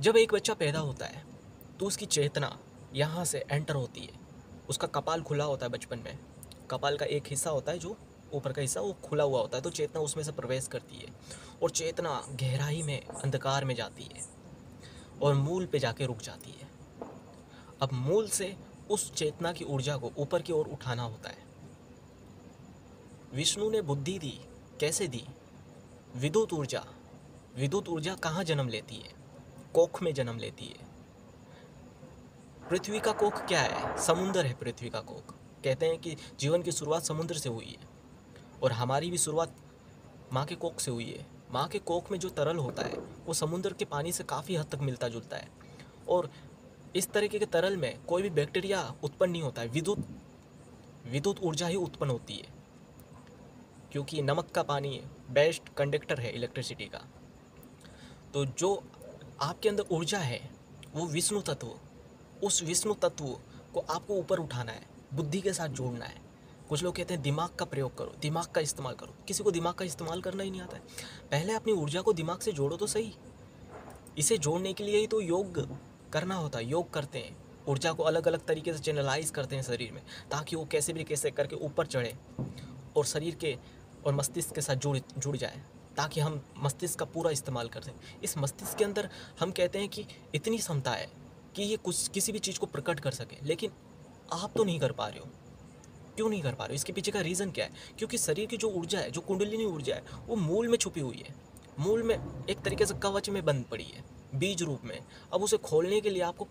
जब एक बच्चा पैदा होता है तो उसकी चेतना यहाँ से एंटर होती है। उसका कपाल खुला होता है बचपन में। कपाल का एक हिस्सा होता है जो ऊपर का हिस्सा वो खुला हुआ होता है, तो चेतना उसमें से प्रवेश करती है और चेतना गहराई में अंधकार में जाती है और मूल पे जाके रुक जाती है। अब मूल से उस चेतना की ऊर्जा को ऊपर की ओर उठाना होता है। विष्णु ने बुद्धि दी, कैसे दी? विद्युत ऊर्जा। विद्युत ऊर्जा कहाँ जन्म लेती है? कोख में जन्म लेती है। पृथ्वी का कोख क्या है? समुद्र है पृथ्वी का कोख। कहते हैं कि जीवन की शुरुआत समुद्र से हुई है और हमारी भी शुरुआत माँ के कोख से हुई है। माँ के कोख में जो तरल होता है वो समुद्र के पानी से काफ़ी हद तक मिलता जुलता है और इस तरीके के तरल में कोई भी बैक्टीरिया उत्पन्न नहीं होता है। विद्युत ऊर्जा ही उत्पन्न होती है, क्योंकि नमक का पानी बेस्ट कंडक्टर है इलेक्ट्रिसिटी का। तो जो आपके अंदर ऊर्जा है वो विष्णु तत्व, उस विष्णु तत्व को आपको ऊपर उठाना है, बुद्धि के साथ जोड़ना है। कुछ लोग कहते हैं दिमाग का प्रयोग करो, दिमाग का इस्तेमाल करो। किसी को दिमाग का इस्तेमाल करना ही नहीं आता है। पहले अपनी ऊर्जा को दिमाग से जोड़ो तो सही। इसे जोड़ने के लिए ही तो योग करना होता है। योग करते हैं, ऊर्जा को अलग अलग तरीके से चैनलाइज करते हैं शरीर में, ताकि वो कैसे भी कैसे करके ऊपर चढ़े और शरीर के और मस्तिष्क के साथ जुड़ जाए, ताकि हम मस्तिष्क का पूरा इस्तेमाल कर सकें। इस मस्तिष्क के अंदर हम कहते हैं कि इतनी क्षमता है कि ये कुछ किसी भी चीज़ को प्रकट कर सके, लेकिन आप तो नहीं कर पा रहे हो। क्यों नहीं कर पा रहे हो? इसके पीछे का रीज़न क्या है? क्योंकि शरीर की जो ऊर्जा है, जो कुंडलिनी ऊर्जा है, वो मूल में छुपी हुई है। मूल में एक तरीके से कवच में बंद पड़ी है, बीज रूप में। अब उसे खोलने के लिए आपको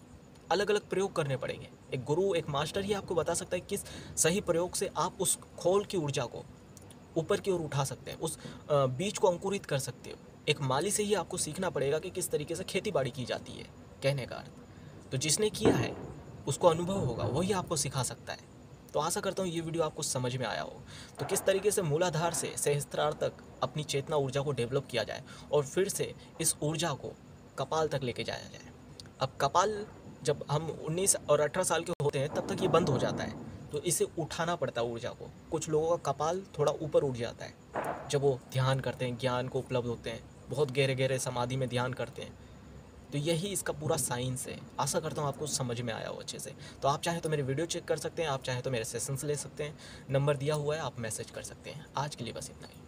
अलग अलग प्रयोग करने पड़ेंगे। एक गुरु, एक मास्टर ही आपको बता सकता है किस सही प्रयोग से आप उस खोल की ऊर्जा को ऊपर की ओर उठा सकते हैं, उस बीज को अंकुरित कर सकते हो। एक माली से ही आपको सीखना पड़ेगा कि किस तरीके से खेती बाड़ी की जाती है, कहने का अर्थ। तो जिसने किया है उसको अनुभव होगा, वही आपको सिखा सकता है। तो आशा करता हूँ ये वीडियो आपको समझ में आया हो। तो किस तरीके से मूलाधार से सहस्त्रार तक अपनी चेतना ऊर्जा को डेवलप किया जाए और फिर से इस ऊर्जा को कपाल तक लेके जाया जाए। अब कपाल जब हम 19 और 18 साल के होते हैं तब तक ये बंद हो जाता है, तो इसे उठाना पड़ता है ऊर्जा को। कुछ लोगों का कपाल थोड़ा ऊपर उठ जाता है जब वो ध्यान करते हैं, ज्ञान को उपलब्ध होते हैं, बहुत गहरे गहरे समाधि में ध्यान करते हैं। तो यही इसका पूरा साइंस है। आशा करता हूँ आपको समझ में आया हो अच्छे से। तो आप चाहे तो मेरे वीडियो चेक कर सकते हैं, आप चाहे तो मेरे सेशंस ले सकते हैं। नंबर दिया हुआ है, आप मैसेज कर सकते हैं। आज के लिए बस इतना ही।